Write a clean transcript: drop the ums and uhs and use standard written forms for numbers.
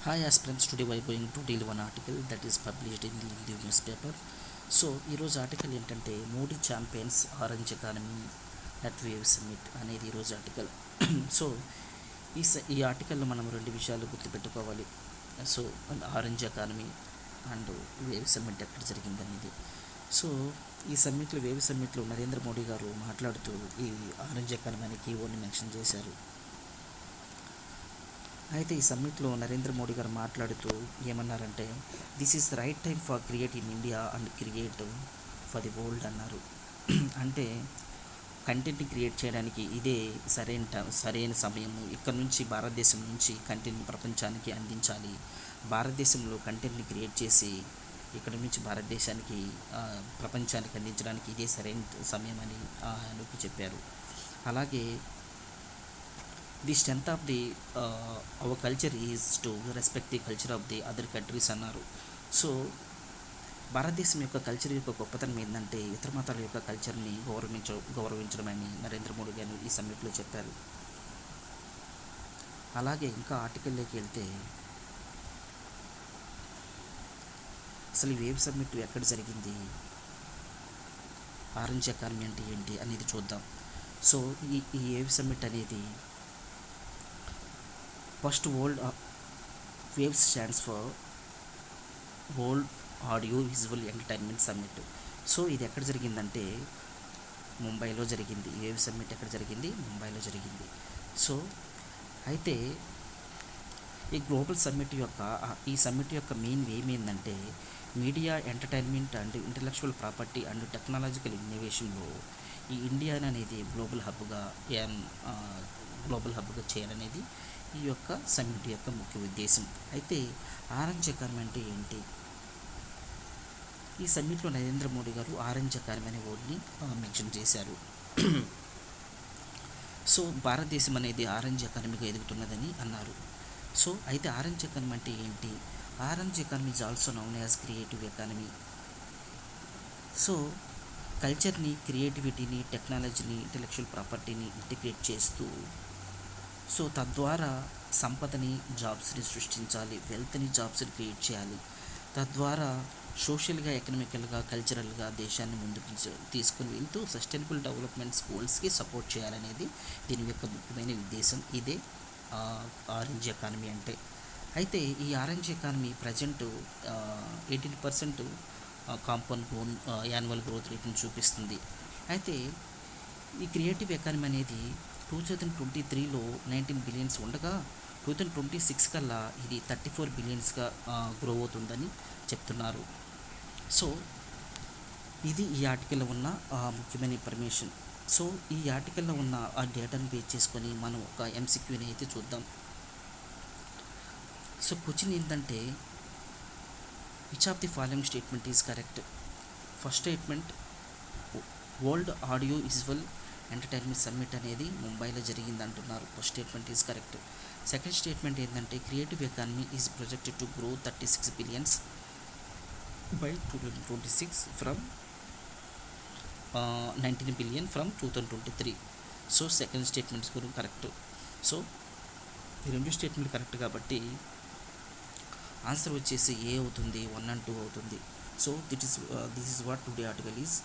Hi aspirants, today we are going to deal one article that is published in the Hindu newspaper. So ఈరోజు article ఏంటంటే Modi champions orange economy at wave summit అనేది ఈరోజు article. So ఈ ఆర్టికల్లో మనం రెండు విషయాలు గుర్తుపెట్టుకోవాలి. So orange economy and wave summit ఎక్కడ జరిగింది అనేది. సో ఈ సమ్మిట్లో వేవ్ సమ్మిట్లో నరేంద్ర మోడీ గారు మాట్లాడుతూ ఈ ఆరెంజ్ ఎకానమీ అనే కీవర్డ్ని మెన్షన్ చేశారు. అయితే ఈ సమ్మిట్లో నరేంద్ర మోడీ గారు మాట్లాడుతూ ఏమన్నారంటే, this is the right time for create in India and create for the world అన్నారు. అంటే కంటెంట్ని క్రియేట్ చేయడానికి ఇదే సరైన సమయము. ఇక్కడ నుంచి భారతదేశం నుంచి కంటెంట్ని ప్రపంచానికి అందించాలి. భారతదేశంలో కంటెంట్ని క్రియేట్ చేసి ఇక్కడ నుంచి భారతదేశానికి ప్రపంచానికి అందించడానికి ఇదే సరైన సమయం అని నొక్కి చెప్పారు. అలాగే the strength of the our culture is to respect the culture of the other countries అన్నారు. సో భారతదేశం యొక్క కల్చర్ యొక్క గొప్పతనం ఏంటంటే ఇతర మతాల యొక్క కల్చర్ని గౌరవించడమని నరేంద్ర మోడీ గారు ఈ సమ్మిట్లో చెప్పారు. అలాగే ఇంకా ఆర్టికల్లోకి వెళ్తే అసలు ఈ వేవ్ సమ్మిట్ ఎక్కడ జరిగింది, ఆరెంజ్ ఎకానమీ అంటే ఏంటి అనేది చూద్దాం. సో ఈ వేవ్ సమ్మిట్ అనేది first wave stands for world audio visual entertainment summit. So ఇది ఎక్కడ జరిగిందంటే ముంబైలో జరిగింది. ఈ వేవ్ సమ్మిట్ ఎక్కడ జరిగింది, ముంబైలో జరిగింది. సో అయితే ఈ గ్లోబల్ సమ్మిట్ యొక్క ఈ సమ్మిట్ యొక్క మెయిన్ ఎయిమ్ ఏంటంటే media, entertainment and intellectual property and technological ఇన్నోవేషన్లో ఈ ఇండియా అనేది గ్లోబల్ హబ్గా చేయాలనేది ఈ యొక్క సమ్మిట్ యొక్క ముఖ్య ఉద్దేశం. అయితే ఆరెంజ్ ఎకానమీ అంటే ఏంటి? ఈ సమ్మిట్లో నరేంద్ర మోడీ గారు ఆరెంజ్ ఎకానమీ అనే వర్డ్ని మెన్షన్ చేశారు. సో భారతదేశం అనేది ఆరెంజ్ ఎకానమీగా ఎదుగుతున్నదని అన్నారు. సో అయితే ఆరెంజ్ ఎకానమీ అంటే ఏంటి? Orange economy is also noun as creative economy. So కల్చర్ని, క్రియేటివిటీని, టెక్నాలజీని, ఇంటలెక్చువల్ ప్రాపర్టీని ఇంటిగ్రేట్ చేస్తూ సో తద్వారా సంపదని, జాబ్స్ని సృష్టించాలి, వెల్త్ని, జాబ్స్ని క్రియేట్ చేయాలి. తద్వారా సోషల్గా, ఎకనామికల్గా, కల్చరల్గా దేశాన్ని ముందుకు తీసుకుని వెళ్తూ సస్టైనబుల్ డెవలప్మెంట్స్ గోల్స్కి సపోర్ట్ చేయాలనేది దీని యొక్క ముఖ్యమైన ఉద్దేశం. ఇదే ఆరెంజ్ ఎకానమీ అంటే. అయితే ఈ orange economy present 18% compound annual growth రేట్ని చూపిస్తుంది. అయితే ఈ క్రియేటివ్ ఎకానమీ అనేది 2023లో 19 బిలియన్స్ ఉండగా 2026 కల్లా ఇది 34 బిలియన్స్గా గ్రో అవుతుందని చెప్తున్నారు. సో ఇది ఈ ఆర్టికల్లో ఉన్న ముఖ్యమైన ఇన్ఫర్మేషన్. సో ఈ ఆర్టికల్లో ఉన్న ఆ డేటాను బేస్ చేసుకొని మనం ఒక ఎంసీక్యూని అయితే చూద్దాం. సో క్వశ్చన్ ఏంటంటే, which of the following statement is correct? First statement, world audio visual entertainment summit అనేది ముంబైలో జరిగింది అంటున్నారు. First statement is correct. Second statement ఏంటంటే creative economy is projected to grow 36 billions by 2026 from 19 billion from 2023. So second statements కూడా correct. So ఈ రెండు statement correct కాబట్టి answer వచ్చేసి ఏ అవుతుంది, 1 and 2 అవుతుంది. So this is what today article is